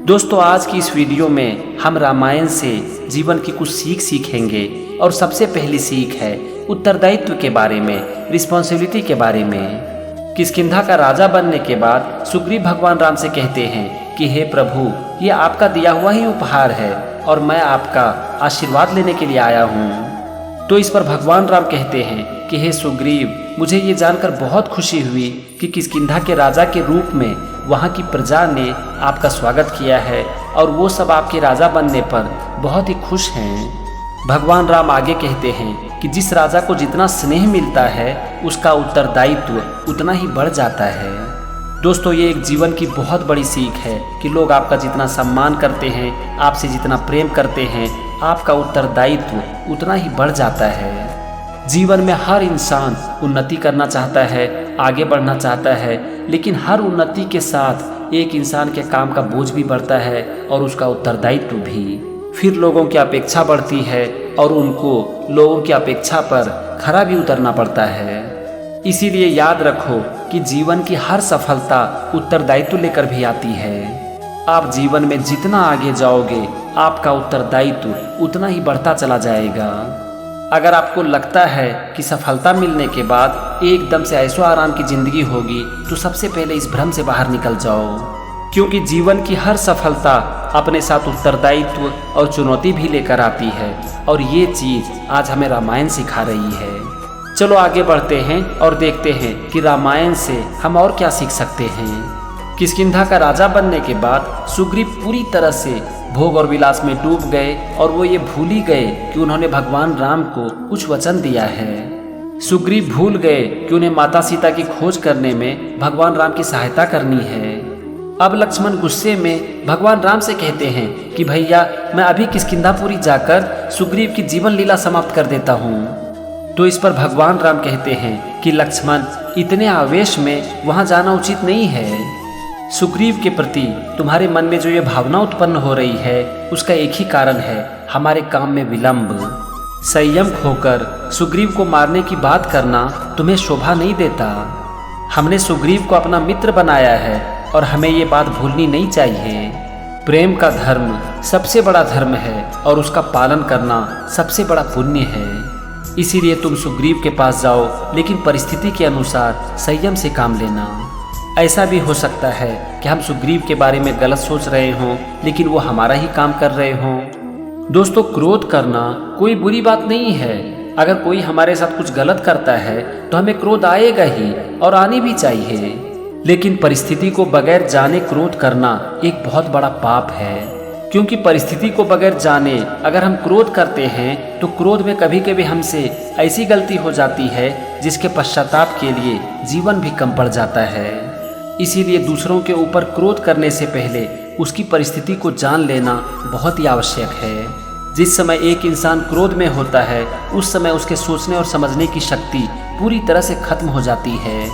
दोस्तों, आज की इस वीडियो में हम रामायण से जीवन की कुछ सीख सीखेंगे और सबसे पहली सीख है उत्तरदायित्व के बारे में, रिस्पॉन्सिबिलिटी के बारे में। किष्किंधा का राजा बनने के बाद सुग्रीव भगवान राम से कहते हैं कि हे प्रभु, ये आपका दिया हुआ ही उपहार है और मैं आपका आशीर्वाद लेने के लिए आया हूँ। तो इस पर भगवान राम कहते हैं कि हे सुग्रीव, मुझे ये जानकर बहुत खुशी हुई कि किष्किंधा के राजा के रूप में वहाँ की प्रजा ने आपका स्वागत किया है और वो सब आपके राजा बनने पर बहुत ही खुश हैं। भगवान राम आगे कहते हैं कि जिस राजा को जितना स्नेह मिलता है उसका उत्तरदायित्व उतना ही बढ़ जाता है। दोस्तों, ये एक जीवन की बहुत बड़ी सीख है कि लोग आपका जितना सम्मान करते हैं, आपसे जितना प्रेम करते हैं, आपका उत्तरदायित्व उतना ही बढ़ जाता है। जीवन में हर इंसान उन्नति करना चाहता है, आगे बढ़ना चाहता है, लेकिन हर उन्नति के साथ एक इंसान के काम का बोझ भी बढ़ता है और उसका उत्तरदायित्व भी। फिर लोगों की अपेक्षा बढ़ती है और उनको लोगों की अपेक्षा पर खरा भी उतरना पड़ता है। इसीलिए याद रखो कि जीवन की हर सफलता उत्तरदायित्व लेकर भी आती है। आप जीवन में जितना आगे जाओगे, आपका उत्तरदायित्व उतना ही बढ़ता चला जाएगा। अगर आपको लगता है कि सफलता मिलने के बाद एकदम से ऐशो आराम की जिंदगी होगी, तो सबसे पहले इस भ्रम से बाहर निकल जाओ, क्योंकि जीवन की हर सफलता अपने साथ उत्तरदायित्व और चुनौती भी लेकर आती है और ये चीज आज हमें रामायण सिखा रही है। चलो आगे बढ़ते हैं और देखते हैं कि रामायण से हम और क्या सीख सकते हैं। किष्किंधा का राजा बनने के बाद सुग्रीव पूरी तरह से भोग और विलास में डूब गए और वो ये भूल ही गए कि उन्होंने भगवान राम को कुछ वचन दिया है। सुग्रीव भूल गए कि उन्हें माता सीता की खोज करने में भगवान राम की सहायता करनी है। अब लक्ष्मण गुस्से में भगवान राम से कहते हैं कि भैया, मैं अभी किष्किंधापुरी जाकर सुग्रीव की जीवन लीला समाप्त कर देता हूँ। तो इस पर भगवान राम कहते हैं कि लक्ष्मण, इतने आवेश में वहाँ जाना उचित नहीं है। सुग्रीव के प्रति तुम्हारे मन में जो ये भावना उत्पन्न हो रही है, उसका एक ही कारण है, हमारे काम में विलंब। संयम खोकर सुग्रीव को मारने की बात करना तुम्हें शोभा नहीं देता। हमने सुग्रीव को अपना मित्र बनाया है और हमें ये बात भूलनी नहीं चाहिए। प्रेम का धर्म सबसे बड़ा धर्म है और उसका पालन करना सबसे बड़ा पुण्य है। इसीलिए तुम सुग्रीव के पास जाओ, लेकिन परिस्थिति के अनुसार संयम से काम लेना। ऐसा भी हो सकता है कि हम सुग्रीव के बारे में गलत सोच रहे हों, लेकिन वो हमारा ही काम कर रहे हों। दोस्तों, क्रोध करना कोई बुरी बात नहीं है। अगर कोई हमारे साथ कुछ गलत करता है तो हमें क्रोध आएगा ही और आनी भी चाहिए, लेकिन परिस्थिति को बगैर जाने क्रोध करना एक बहुत बड़ा पाप है। क्योंकि परिस्थिति को बगैर जाने अगर हम क्रोध करते हैं तो क्रोध में कभी कभी हमसे ऐसी गलती हो जाती है जिसके पश्चाताप के लिए जीवन भी कम पड़ जाता है। इसीलिए दूसरों के ऊपर क्रोध करने से पहले उसकी परिस्थिति को जान लेना बहुत ही आवश्यक है। जिस समय एक इंसान क्रोध में होता है, उस समय उसके सोचने और समझने की शक्ति पूरी तरह से खत्म हो जाती है।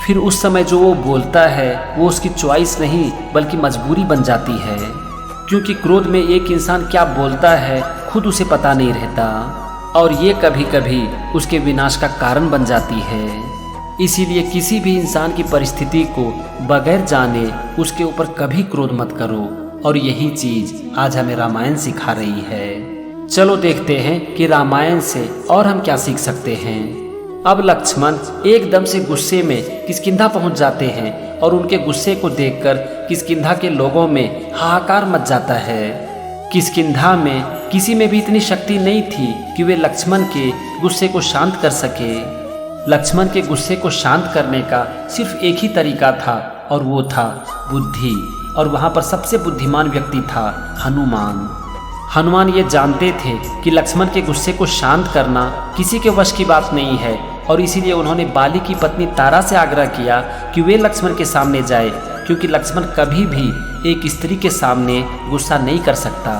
फिर उस समय जो वो बोलता है वो उसकी चॉइस नहीं बल्कि मजबूरी बन जाती है, क्योंकि क्रोध में एक इंसान क्या बोलता है खुद उसे पता नहीं रहता और ये कभी कभी उसके विनाश का कारण बन जाती है। इसीलिए किसी भी इंसान की परिस्थिति को बगैर जाने उसके ऊपर कभी क्रोध मत करो और यही चीज आज हमें रामायण सिखा रही है। चलो देखते हैं कि रामायण से और हम क्या सीख सकते हैं। अब लक्ष्मण एकदम से गुस्से में किष्किंधा पहुंच जाते हैं और उनके गुस्से को देखकर किष्किंधा के लोगों में हाहाकार मच जाता है। किष्किंधा में किसी में भी इतनी शक्ति नहीं थी कि वे लक्ष्मण के गुस्से को शांत कर सके। लक्ष्मण के गुस्से को शांत करने का सिर्फ एक ही तरीका था और वो था बुद्धि, और वहाँ पर सबसे बुद्धिमान व्यक्ति था हनुमान। हनुमान ये जानते थे कि लक्ष्मण के गुस्से को शांत करना किसी के वश की बात नहीं है और इसीलिए उन्होंने बाली की पत्नी तारा से आग्रह किया कि वे लक्ष्मण के सामने जाए, क्योंकि लक्ष्मण कभी भी एक स्त्री के सामने गुस्सा नहीं कर सकता।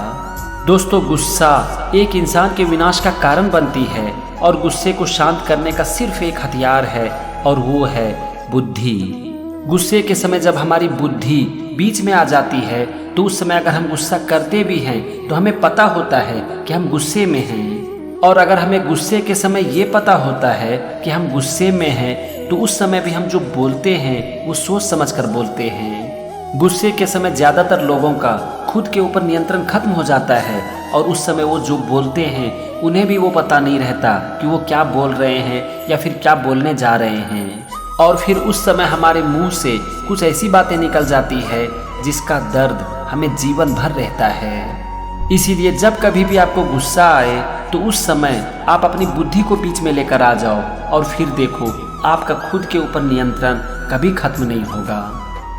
दोस्तों, गुस्सा एक इंसान के विनाश का कारण बनती है और गुस्से को शांत करने का सिर्फ एक हथियार है और वो है बुद्धि। गुस्से के समय जब हमारी बुद्धि बीच में आ जाती है तो उस समय अगर हम गुस्सा करते भी हैं तो हमें पता होता है कि हम गुस्से में हैं, और अगर हमें गुस्से के समय ये पता होता है कि हम गुस्से में हैं तो उस समय भी हम जो बोलते हैं वो सोच समझ कर बोलते हैं। गुस्से के समय ज़्यादातर लोगों का खुद के ऊपर नियंत्रण खत्म हो जाता है और उस समय वो जो बोलते हैं उन्हें भी वो पता नहीं रहता कि वो क्या बोल रहे हैं या फिर क्या बोलने जा रहे हैं। और फिर उस समय हमारे मुंह से कुछ ऐसी बातें निकल जाती है जिसका दर्द हमें जीवन भर रहता है। इसीलिए जब कभी भी आपको गुस्सा आए तो उस समय आप अपनी बुद्धि को बीच में लेकर आ जाओ और फिर देखो आपका खुद के ऊपर नियंत्रण कभी खत्म नहीं होगा।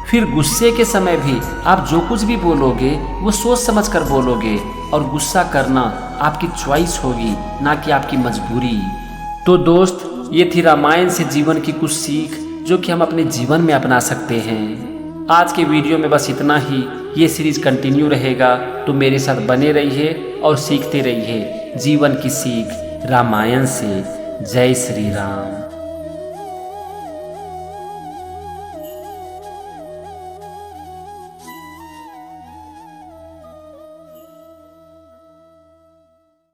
फिर गुस्से के समय भी आप जो कुछ भी बोलोगे वो सोच समझ कर बोलोगे और गुस्सा करना आपकी चॉइस होगी, ना कि आपकी मजबूरी। तो दोस्त, ये थी रामायण से जीवन की कुछ सीख जो कि हम अपने जीवन में अपना सकते हैं। आज के वीडियो में बस इतना ही। ये सीरीज कंटिन्यू रहेगा, तो मेरे साथ बने रहिए और सीखते रहिए जीवन की सीख रामायण से। जय श्री राम।